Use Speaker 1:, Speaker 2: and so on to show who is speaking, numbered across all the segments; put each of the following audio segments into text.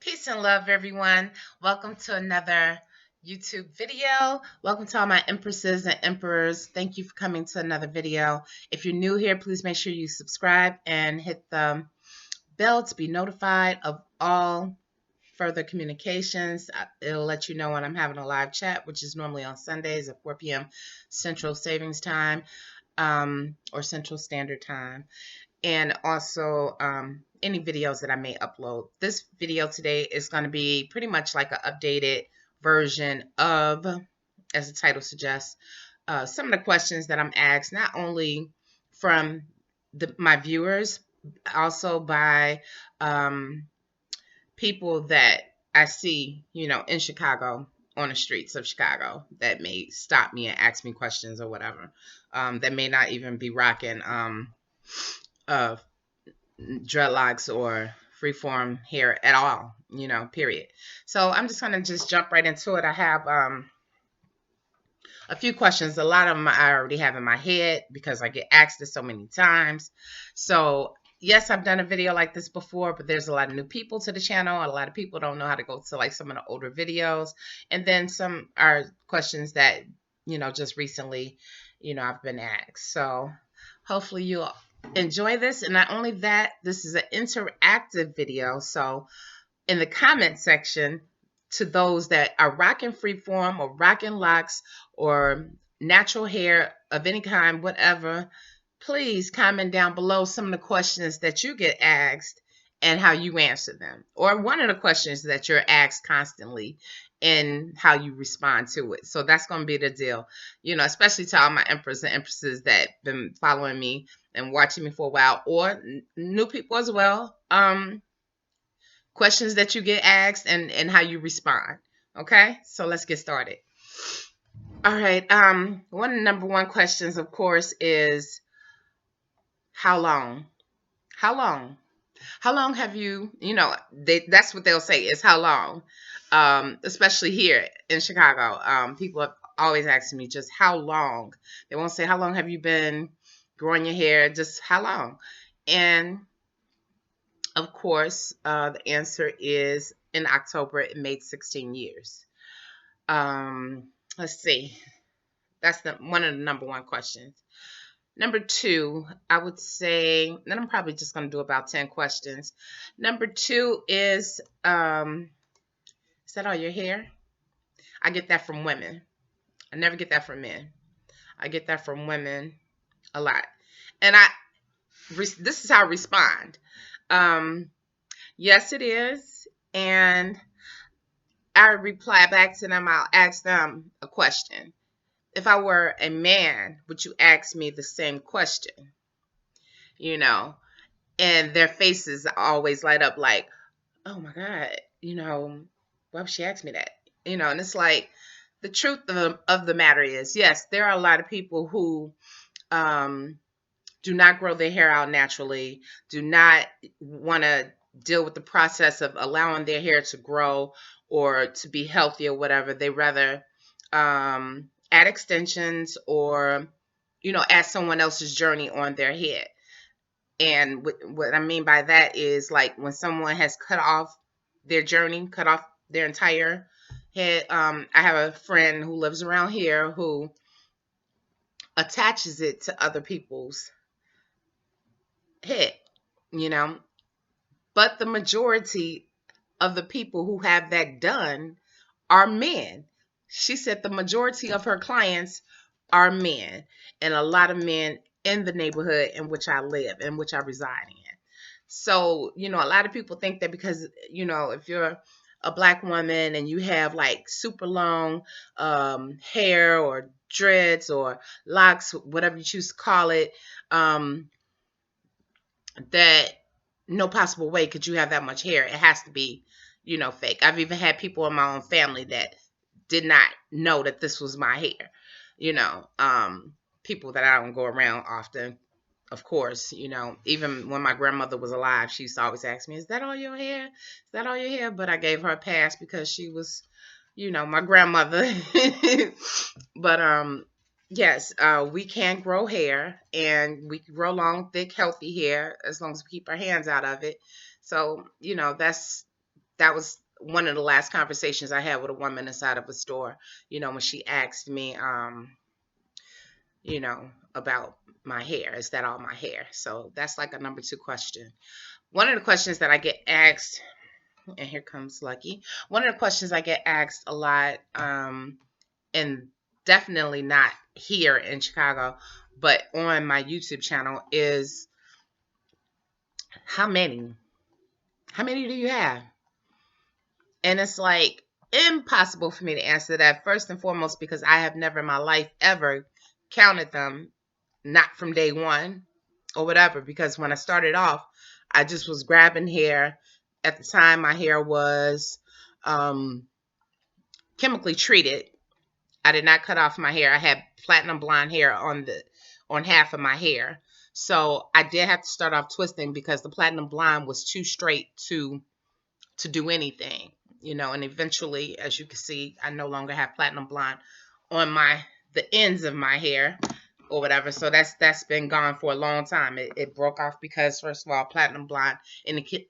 Speaker 1: Peace and love, everyone. Welcome to another YouTube video. Welcome to all my empresses and emperors. Thank you for coming to another video. If you're new here, please make sure you subscribe and hit the bell to be notified of all further communications. It'll let you know when I'm having a live chat, which is normally on Sundays at 4 p.m. Central Savings Time or Central Standard Time, and also any videos that I may upload. This video today is going to be pretty much like an updated version of, as the title suggests, some of the questions that I'm asked, not only from my viewers, also by people that I see, in Chicago, on the streets of Chicago, that may stop me and ask me questions or whatever, that may not even be rocking uh, dreadlocks or freeform hair at all, period. So I'm just going to just jump right into it. I have a few questions. A lot of them I already have in my head because I get asked this so many times. So yes, I've done a video like this before, but there's a lot of new people to the channel. A lot of people don't know how to go to like some of the older videos. And then some are questions that, just recently, I've been asked. So hopefully you'll enjoy this. And not only that, this is an interactive video. So in the comment section, to those that are rocking freeform or rocking locks or natural hair of any kind, whatever, please comment down below some of the questions that you get asked and how you answer them, or one of the questions that you're asked constantly and how you respond to it. So that's going to be the deal, especially to all my emperors and empresses that been following me and watching me for a while, or new people as well. Questions that you get asked and how you respond. Okay, so let's get started. All right. One of the number one questions, of course, is how long? How long? How long have you, that's what they'll say is how long. Especially here in Chicago. People have always asked me just how long. They won't say how long have you been growing your hair, just how long. And of course, the answer is in October, it made 16 years. Let's see. That's one of the number one questions. Number two, I would say, then I'm probably just going to do about 10 questions. Number two is that all your hair? I get that from women. I never get that from men. I get that from women a lot. And this is how I respond. Yes, it is. And I reply back to them. I'll ask them a question. If I were a man, would you ask me the same question? And their faces always light up like, oh my God, why would she ask me that? And it's like, the truth of the matter is, yes, there are a lot of people who do not grow their hair out naturally, do not want to deal with the process of allowing their hair to grow or to be healthy or whatever. They rather add extensions or, add someone else's journey on their head. And what I mean by that is like when someone has cut off their journey, cut off their entire head. I have a friend who lives around here who attaches it to other people's head, you know. But the majority of the people who have that done are men. She said the majority of her clients are men, and a lot of men in the neighborhood in which I live, in which I reside in. So, a lot of people think that because, if you're a black woman and you have like super long hair or dreads or locks, whatever you choose to call it, that no possible way could you have that much hair. It has to be, fake. I've even had people in my own family that did not know that this was my hair. People that I don't go around often, of course, even when my grandmother was alive, she used to always ask me, is that all your hair? Is that all your hair? But I gave her a pass because she was, my grandmother. But yes, we can grow hair, and we can grow long, thick, healthy hair as long as we keep our hands out of it. So, that's that was one of the last conversations I had with a woman inside of a store, when she asked me, about my hair. Is that all my hair? So that's like a number 2 question. One of the questions that I get asked, and here comes Lucky. One of the questions I get asked a lot, and definitely not here in Chicago, but on my YouTube channel is how many? How many do you have? And it's like impossible for me to answer that, first and foremost, because I have never in my life ever counted them, not from day one or whatever. Because when I started off, I just was grabbing hair. At the time, my hair was chemically treated. I did not cut off my hair. I had platinum blonde hair on half of my hair. So I did have to start off twisting because the platinum blonde was too straight to do anything, and eventually, as you can see, I no longer have platinum blonde on the ends of my hair or whatever. So that's been gone for a long time. It broke off because, first of all, platinum blonde in the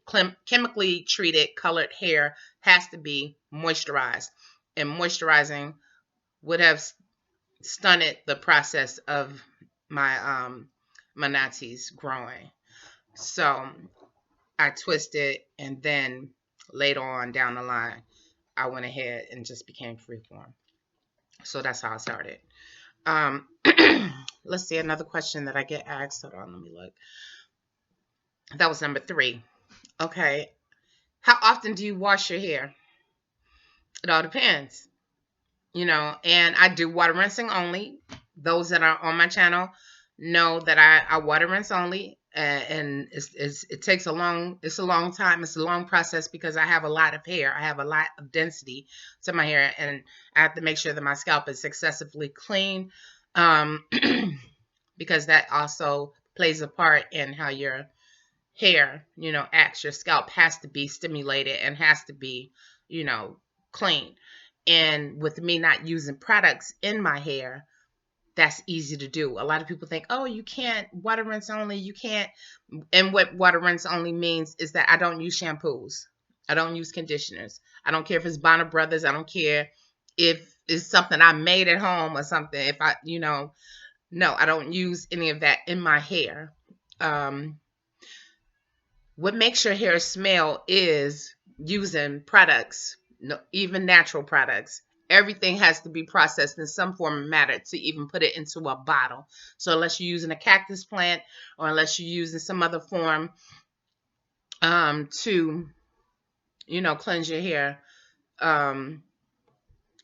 Speaker 1: chemically treated colored hair has to be moisturized, and moisturizing would have stunted the process of my natis growing. So I twisted, and then later on down the line, I went ahead and just became freeform. So that's how I started. Let's see, another question that I get asked. Hold on, let me look. That was number 3. Okay. How often do you wash your hair? It all depends. And I do water rinsing only. Those that are on my channel know that I water rinse only, and it takes a long time. It's a long process because I have a lot of hair. I have a lot of density to my hair, and I have to make sure that my scalp is excessively clean, because that also plays a part in how your hair, acts. Your scalp has to be stimulated and has to be, clean. And with me not using products in my hair, that's easy to do. A lot of people think, oh, you can't water rinse only. You can't. And what water rinse only means is that I don't use shampoos. I don't use conditioners. I don't care if it's Bonner Brothers. I don't care if it's something I made at home or something. If I, no, I don't use any of that in my hair. What makes your hair smell is using products, even natural products. Everything has to be processed in some form of matter to even put it into a bottle. So unless you're using a cactus plant, or unless you're using some other form to, cleanse your hair,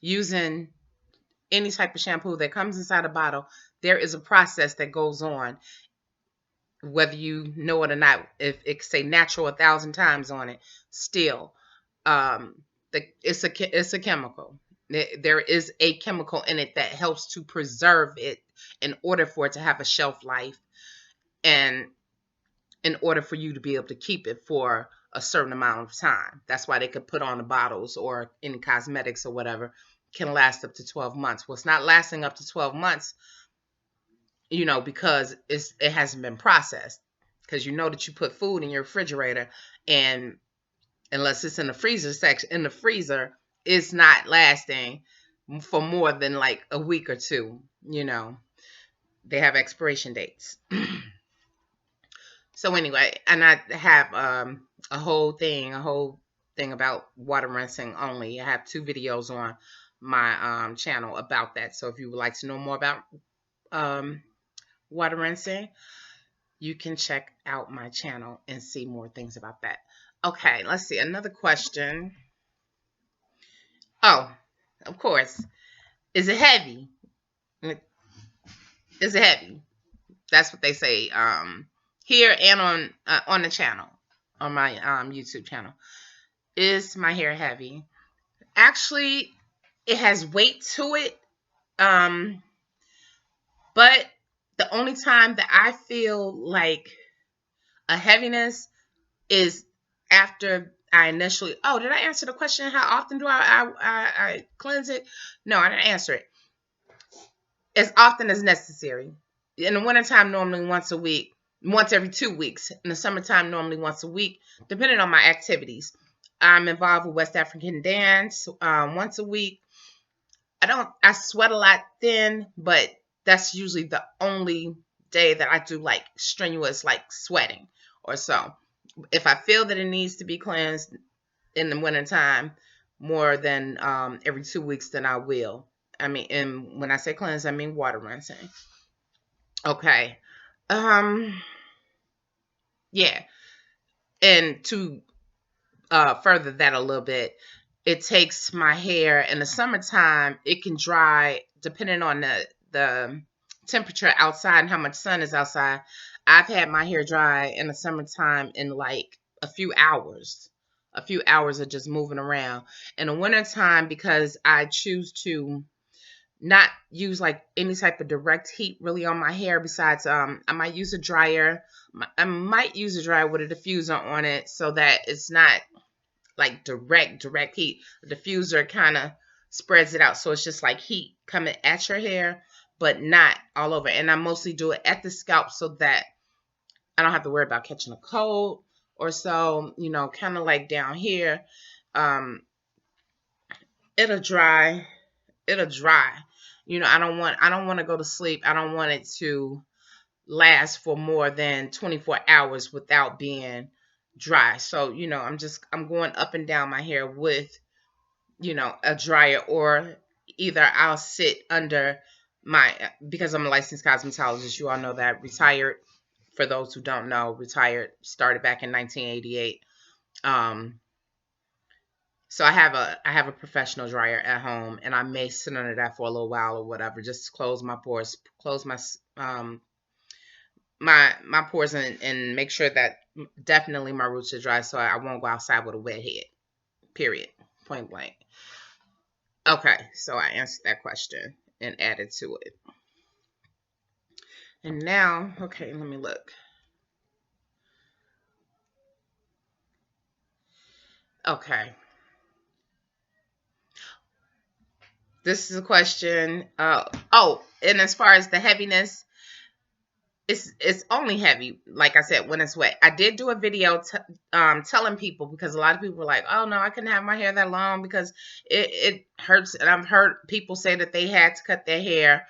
Speaker 1: using any type of shampoo that comes inside a bottle, there is a process that goes on, whether you know it or not. If it say natural 1,000 times on it, still, it's a chemical. There is a chemical in it that helps to preserve it in order for it to have a shelf life, and in order for you to be able to keep it for a certain amount of time. That's why they could put on the bottles, or any cosmetics or whatever can last up to 12 months. Well, it's not lasting up to 12 months, because it hasn't been processed. Because that you put food in your refrigerator, and unless it's in the freezer section, in the freezer, it's not lasting for more than like a week or two. They have expiration dates. So anyway, and I have a whole thing about water rinsing only. I have 2 videos on my channel about that. So if you would like to know more about water rinsing, you can check out my channel and see more things about that. Okay, let's see. Another question. Oh, of course. Is it heavy? Is it heavy? That's what they say here and on the channel, on my YouTube channel. Is my hair heavy? Actually, it has weight to it. But the only time that I feel like a heaviness is after I initially. Oh, did I answer the question? How often do I cleanse it? No, I didn't answer it. As often as necessary. In the wintertime, normally once a week, once every 2 weeks. In the summertime, normally once a week, depending on my activities. I'm involved with West African dance once a week. I sweat a lot then, but that's usually the only day that I do like strenuous, like sweating or so. If I feel that it needs to be cleansed in the wintertime more than every 2 weeks, then I will. I mean, and when I say cleanse, I mean water rinsing. Okay. Um, yeah. And to further that a little bit, it takes my hair in the summertime. It can dry depending on the temperature outside and how much sun is outside. I've had my hair dry in the summertime in like a few hours of just moving around. In the wintertime, because I choose to not use like any type of direct heat really on my hair, besides I might use a dryer. I might use a dryer with a diffuser on it so that it's not like direct heat. The diffuser kind of spreads it out, so it's just like heat coming at your hair, but not all over. And I mostly do it at the scalp so that I don't have to worry about catching a cold or so. Kind of like down here, um, it'll dry. It'll dry. I don't want to go to sleep. I don't want it to last for more than 24 hours without being dry. So, I'm going up and down my hair with a dryer, or either I'll sit under my, because I'm a licensed cosmetologist, you all know that, retired. For those who don't know, retired, started back in 1988. Um, so I have a professional dryer at home, and I may sit under that for a little while or whatever, just to close my pores, close my pores, and make sure that definitely my roots are dry, so I won't go outside with a wet head. Period. Point blank. Okay, so I answered that question and added to it. And now, okay, let me look. Okay, this is a question. And as far as the heaviness, it's only heavy, like I said, when it's wet. I did do a video telling people, because a lot of people were like, oh no, I couldn't have my hair that long because it hurts. And I've heard people say that they had to cut their hair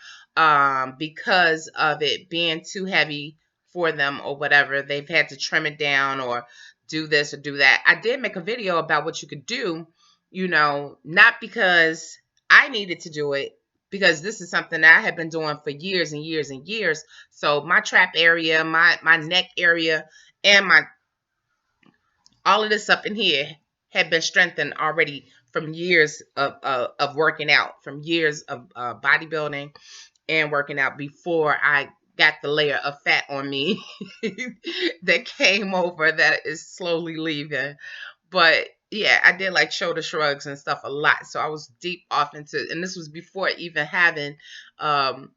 Speaker 1: because of it being too heavy for them or whatever. They've had to trim it down or do this or do that. I did make a video about what you could do, not because I needed to do it, because this is something that I have been doing for years and years and years. So my trap area, my neck area, and my all of this up in here had been strengthened already from years of working out, from years of bodybuilding and working out, before I got the layer of fat on me that came over, that is slowly leaving. But yeah, I did like shoulder shrugs and stuff a lot. So I was deep off into, and this was before even having um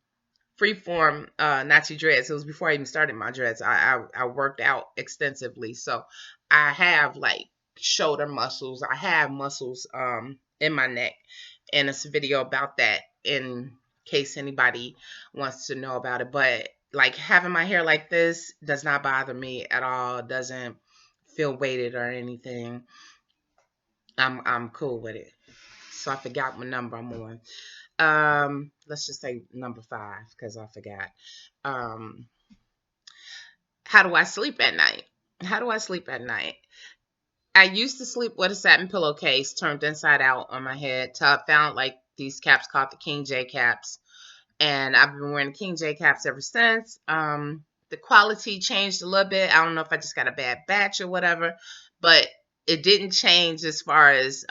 Speaker 1: FreeForm Nazi dreads. It was before I even started my dreads. I worked out extensively, so I have like shoulder muscles. I have muscles in my neck, and it's a video about that in case anybody wants to know about it. But like having my hair like this does not bother me at all. It doesn't feel weighted or anything. I'm cool with it. So I forgot what number I'm on. Let's just say number 5, because I forgot. Um, how do I sleep at night? How do I sleep at night? I used to sleep with a satin pillowcase turned inside out on my head till I found like these caps called the King J caps, and I've been wearing King J caps ever since. The quality changed a little bit. I don't know if I just got a bad batch or whatever, but it didn't change as far as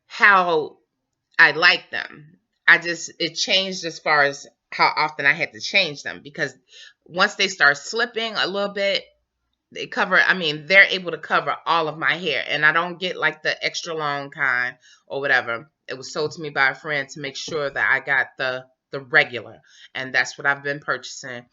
Speaker 1: how I like them. It changed as far as how often I had to change them, because once they start slipping a little bit, they're able to cover all of my hair, and I don't get like the extra long kind or whatever. It was sold to me by a friend to make sure that I got the regular, and that's what I've been purchasing.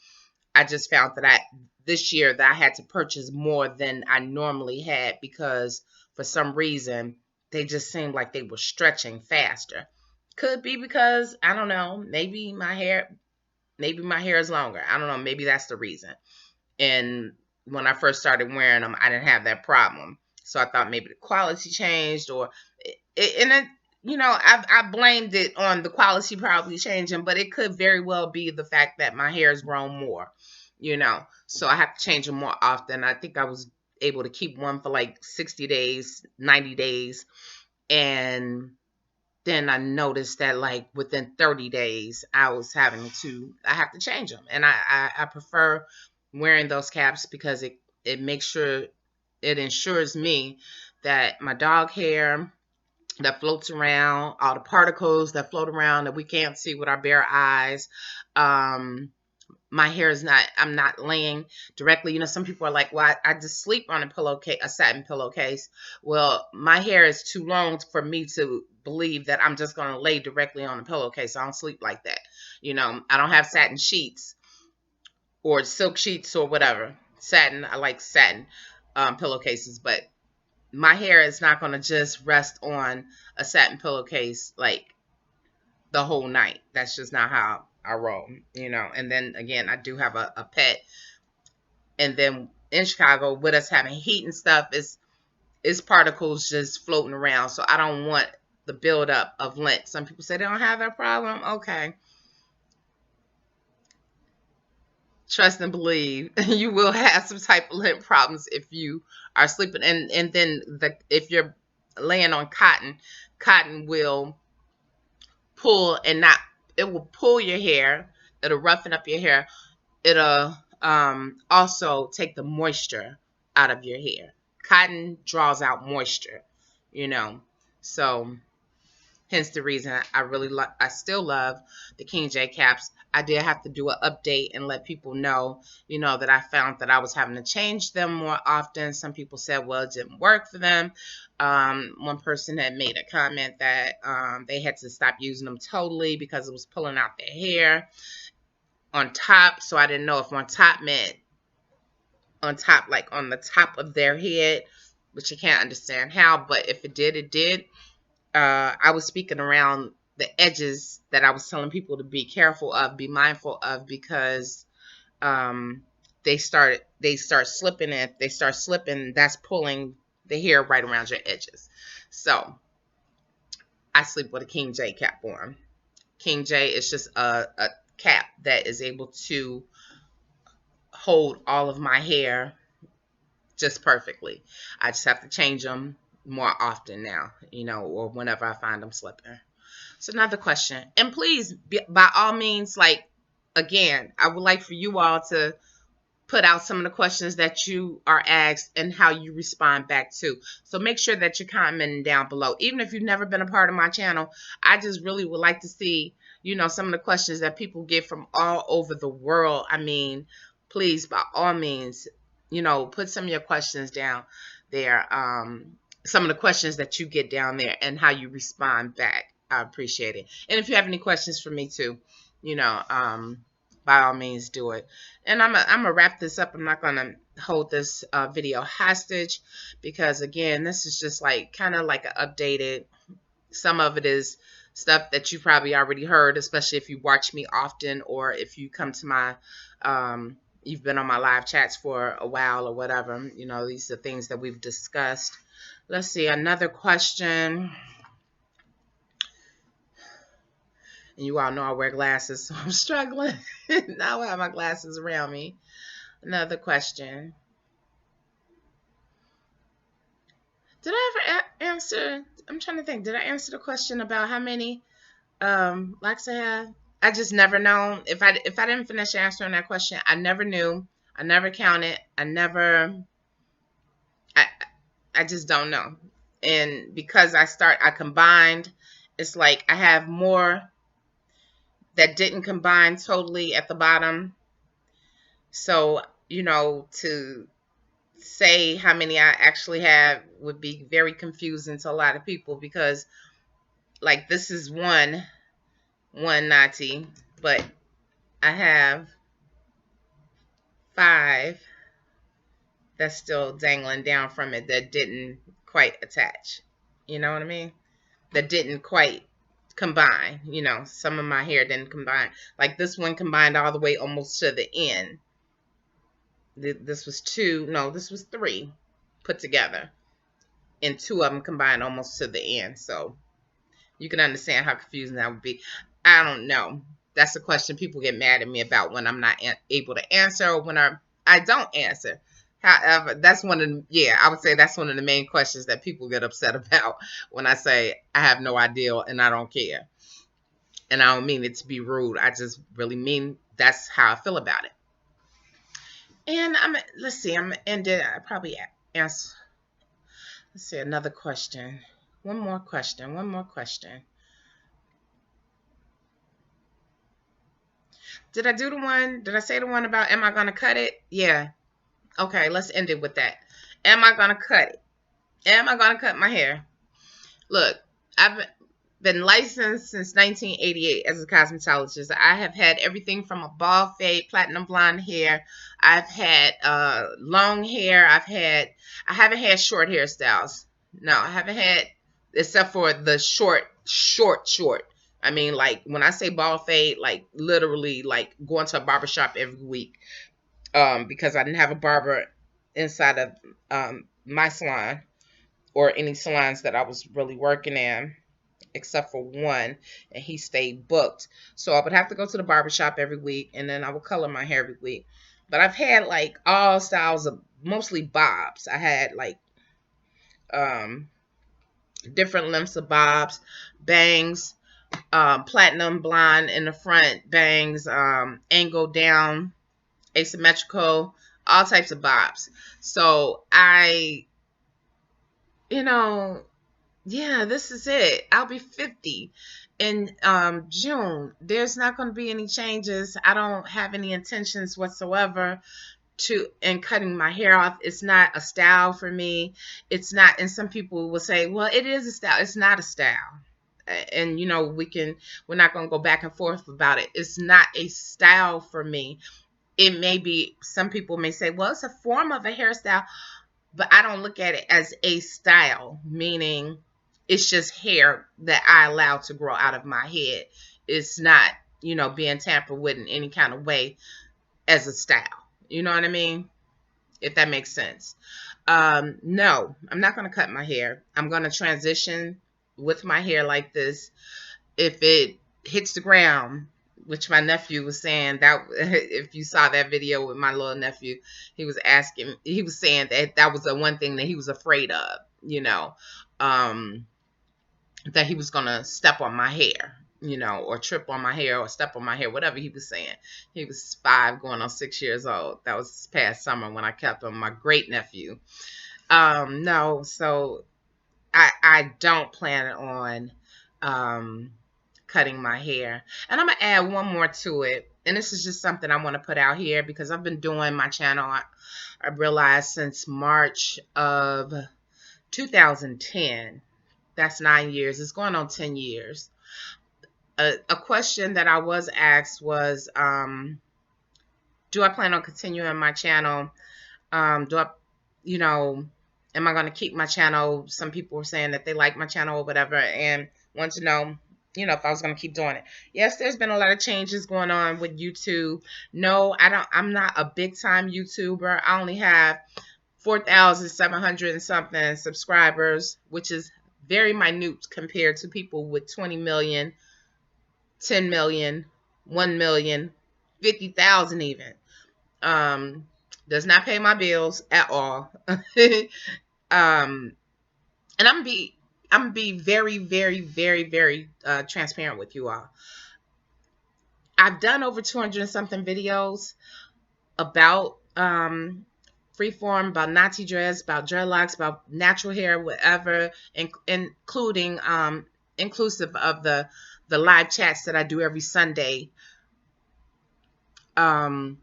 Speaker 1: I just found that this year that I had to purchase more than I normally had, because for some reason they just seemed like they were stretching faster. Could be because I don't know, maybe my hair is longer. I don't know, maybe that's the reason. And when I first started wearing them, I didn't have that problem. So I thought maybe the quality changed, or and it, I blamed it on the quality probably changing, but it could very well be the fact that my hair has grown more, so I have to change them more often. I think I was able to keep one for like 60 days, 90 days, and then I noticed that like within 30 days I have to change them. And I prefer wearing those caps because it makes sure, it ensures me that my dog hair that floats around, all the particles that float around that we can't see with our bare eyes, um, my hair is not, I'm not laying directly. Some people are like, well, I just sleep on a pillowcase, a satin pillowcase. Well, my hair is too long for me to believe that I'm just going to lay directly on a pillowcase. I don't sleep like that. I don't have satin sheets or silk sheets or whatever. Satin, I like satin pillowcases, but my hair is not going to just rest on a satin pillowcase like the whole night. That's just not how I roll. And then again, I do have a pet. And then in Chicago, with us having heat and stuff, it's particles just floating around. So I don't want the buildup of lint. Some people say they don't have that problem. Okay. Trust and believe, you will have some type of lint problems if you are sleeping. And then if you're laying on cotton will pull and not, it will pull your hair. It'll roughen up your hair. It'll also take the moisture out of your hair. Cotton draws out moisture, you know. So hence the reason I still love the King J caps. I did have to do an update and let people know, that I found that I was having to change them more often. Some people said, well, it didn't work for them. One person had made a comment that they had to stop using them totally because it was pulling out their hair on top. So I didn't know if on top meant on top, like on the top of their head, which I can't understand how, but if it did, it did. I was speaking around the edges that I was telling people to be careful of, be mindful of, because they start slipping. And if they start slipping, that's pulling the hair right around your edges. So I sleep with a King J cap on. King J is just a cap that is able to hold all of my hair just perfectly. I just have to change them more often now, or whenever I find them slipping. So another question, and please, by all means, like, again, I would like for you all to put out some of the questions that you are asked and how you respond back to. So make sure that you're commenting down below. Even if you've never been a part of my channel, I just really would like to see, some of the questions that people get from all over the world. I mean, please, by all means, put some of your questions down there. Some of the questions that you get down there and how you respond back. I appreciate it. And if you have any questions for me too, by all means do it. And I'm gonna wrap this up. I'm not gonna hold this video hostage because again, this is just like kind of like an updated. Some of it is stuff that you probably already heard, especially if you watch me often or if you come to my you've been on my live chats for a while or whatever. These are things that we've discussed. Let's see, another question. And you all know I wear glasses, so I'm struggling. Now I have my glasses around me. Another question. Did I ever answer? I'm trying to think. Did I answer the question about how many likes I have? I just never known. If I didn't finish answering that question, I never knew. I never counted. I just don't know. And because I combined, it's like I have more that didn't combine totally at the bottom. So, to say how many I actually have would be very confusing to a lot of people because like this is one naughty, but I have 5 that's still dangling down from it that didn't quite attach. You know what I mean? That didn't quite combine. Some of my hair didn't combine. Like this one combined all the way almost to the end. This was 2, no, this was 3 put together. and two of them combined almost to the end. So you can understand how confusing that would be. I don't know. That's a question people get mad at me about when I'm not able to answer, or when I don't answer. However, that's one of the, yeah, I would say that's one of the main questions that people get upset about when I say I have no idea and I don't care. And I don't mean it to be rude. I just really mean that's how I feel about it. And let's see, I'm ended. I probably answer. Let's see, another question. One more question. One more question. Did I do the one? Did I say the one about am I going to cut it? Yeah. Okay, let's end it with that. Am I going to cut it? Am I going to cut my hair? Look, I've been licensed since 1988 as a cosmetologist. I have had everything from a bald fade, platinum blonde hair. I've had long hair. I haven't had short hairstyles. No, I haven't had, except for the short. I mean, like when I say bald fade, like literally like going to a barbershop every week. Because I didn't have a barber inside of my salon or any salons that I was really working in, except for one, and he stayed booked. So I would have to go to the barbershop every week, and then I would color my hair every week. But I've had like all styles of mostly bobs. I had like um, different lengths of bobs, bangs, platinum blonde in the front, bangs, angle down, asymmetrical, all types of bobs. So you know, yeah, this is it. I'll be 50 in June. There's not going to be any changes. I don't have any intentions whatsoever to in cutting my hair off. It's not a style for me. It's not, and some people will say, well, it is a style. It's not a style. And you know, we're not going to go back and forth about it. It's not a style for me. It may be, some people may say, well, it's a form of a hairstyle, but I don't look at it as a style, meaning it's just hair that I allow to grow out of my head. It's not, being tampered with in any kind of way as a style. You know what I mean? If that makes sense. No, I'm not going to cut my hair. I'm going to transition with my hair like this. If it hits the ground, which my nephew was saying that if you saw that video with my little nephew, he was saying that was the one thing that he was afraid of, that he was going to step on my hair, or trip on my hair or step on my hair, whatever he was saying. He was 5 going on 6 years old. That was this past summer when I kept him, my great nephew. No, so I don't plan on cutting my hair. And I'm going to add one more to it. And this is just something I want to put out here because I've been doing my channel, I realized, since March of 2010. That's 9 years. It's going on 10 years. A question that I was asked was, do I plan on continuing my channel? Am I going to keep my channel? Some people were saying that they like my channel or whatever and want to know, if I was going to keep doing it. Yes, there's been a lot of changes going on with YouTube. No, I'm not a big time YouTuber. I only have 4,700 and something subscribers, which is very minute compared to people with 20 million, 10 million, 1 million, 50,000 even. Does not pay my bills at all. And I'm be very, very, very, very transparent with you all. I've done over 200 and something videos about FreeForm, about Nazi dreads, about dreadlocks, about natural hair, whatever, including inclusive of the live chats that I do every Sunday. The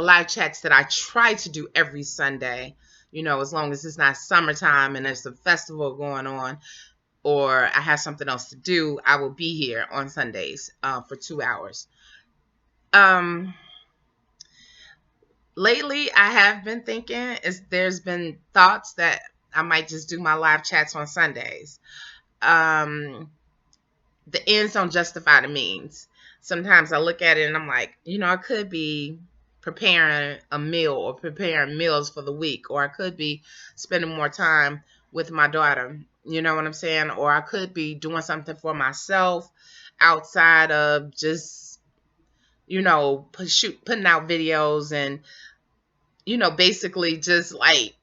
Speaker 1: live chats that I try to do every Sunday, as long as it's not summertime and there's a festival going on or I have something else to do, I will be here on Sundays for 2 hours. Lately, I have been thinking, there's been thoughts that I might just do my live chats on Sundays. The ends don't justify the means. Sometimes I look at it and I'm like, I could be preparing a meal or preparing meals for the week, or I could be spending more time with my daughter. You know what I'm saying? Or I could be doing something for myself outside of just, putting out videos and, basically just like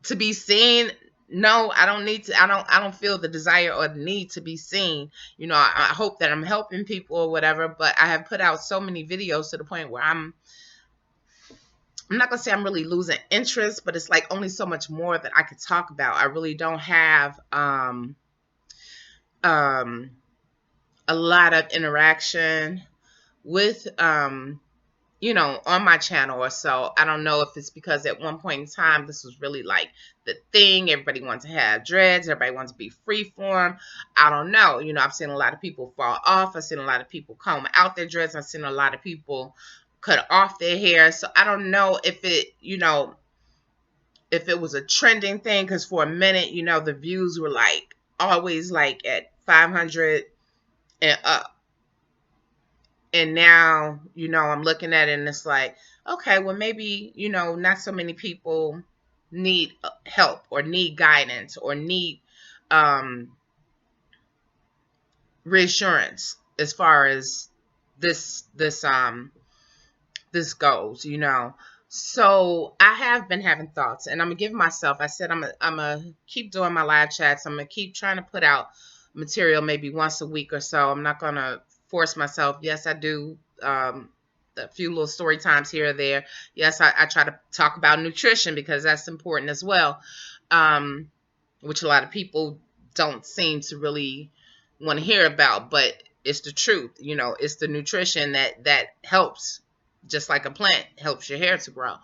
Speaker 1: to be seen. No, I don't need to. I don't feel the desire or the need to be seen. I hope that I'm helping people or whatever, but I have put out so many videos to the point where I'm not gonna say I'm really losing interest, but it's like only so much more that I could talk about. I really don't have um a lot of interaction with on my channel or so. I don't know if it's because at one point in time this was really like the thing. Everybody wants to have dreads, everybody wants to be freeform. I don't know. I've seen a lot of people fall off. I've seen a lot of people comb out their dreads. I've seen a lot of people cut off their hair. So I don't know if it was a trending thing, because for a minute, the views were like always like at 500 and up. And now, I'm looking at it and it's like, okay, well, maybe, not so many people need help or need guidance or need reassurance as far as this goes. So I have been having thoughts, and I'm gonna give myself. I said I'm gonna keep doing my live chats. I'm gonna keep trying to put out material maybe once a week or so. I'm not gonna force myself. Yes, I do a few little story times here or there. Yes, I try to talk about nutrition because that's important as well, which a lot of people don't seem to really want to hear about, but it's the truth. It's the nutrition that helps, just like a plant helps your hair to grow.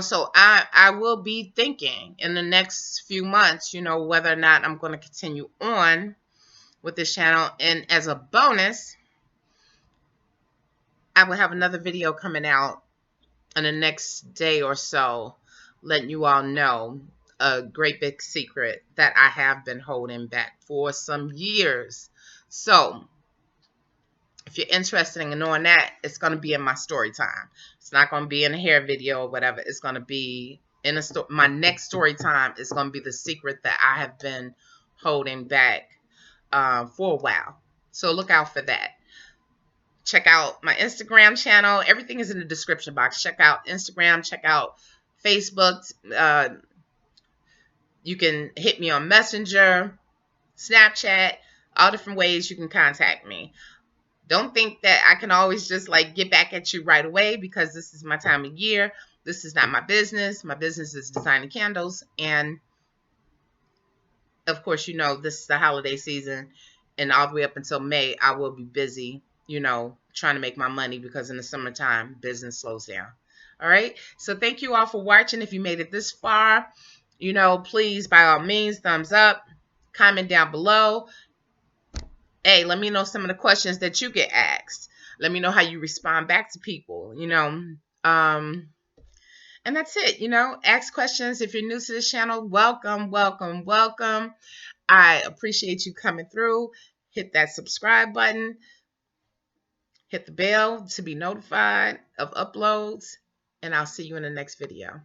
Speaker 1: So I will be thinking in the next few months, whether or not I'm going to continue on with this channel. And as a bonus, I will have another video coming out in the next day or so, letting you all know a great big secret that I have been holding back for some years. So if you're interested in knowing that, it's going to be in my story time. It's not going to be in a hair video or whatever. It's going to be in my next story time. Is going to be the secret that I have been holding back for a while. So look out for that. Check out my Instagram channel. Everything is in the description box. Check out Instagram. Check out Facebook. You can hit me on Messenger, Snapchat, all different ways you can contact me. Don't think that I can always just like get back at you right away, because this is my time of year. This is not my business. My business is designing candles. And of course, this is the holiday season, and all the way up until May, I will be busy, trying to make my money, because in the summertime, business slows down. All right. So thank you all for watching. If you made it this far, please, by all means, thumbs up, comment down below. Hey, let me know some of the questions that you get asked. Let me know how you respond back to people, and that's it. Ask questions. If you're new to this channel, welcome, welcome, welcome. I appreciate you coming through. Hit that subscribe button. Hit the bell to be notified of uploads. And I'll see you in the next video.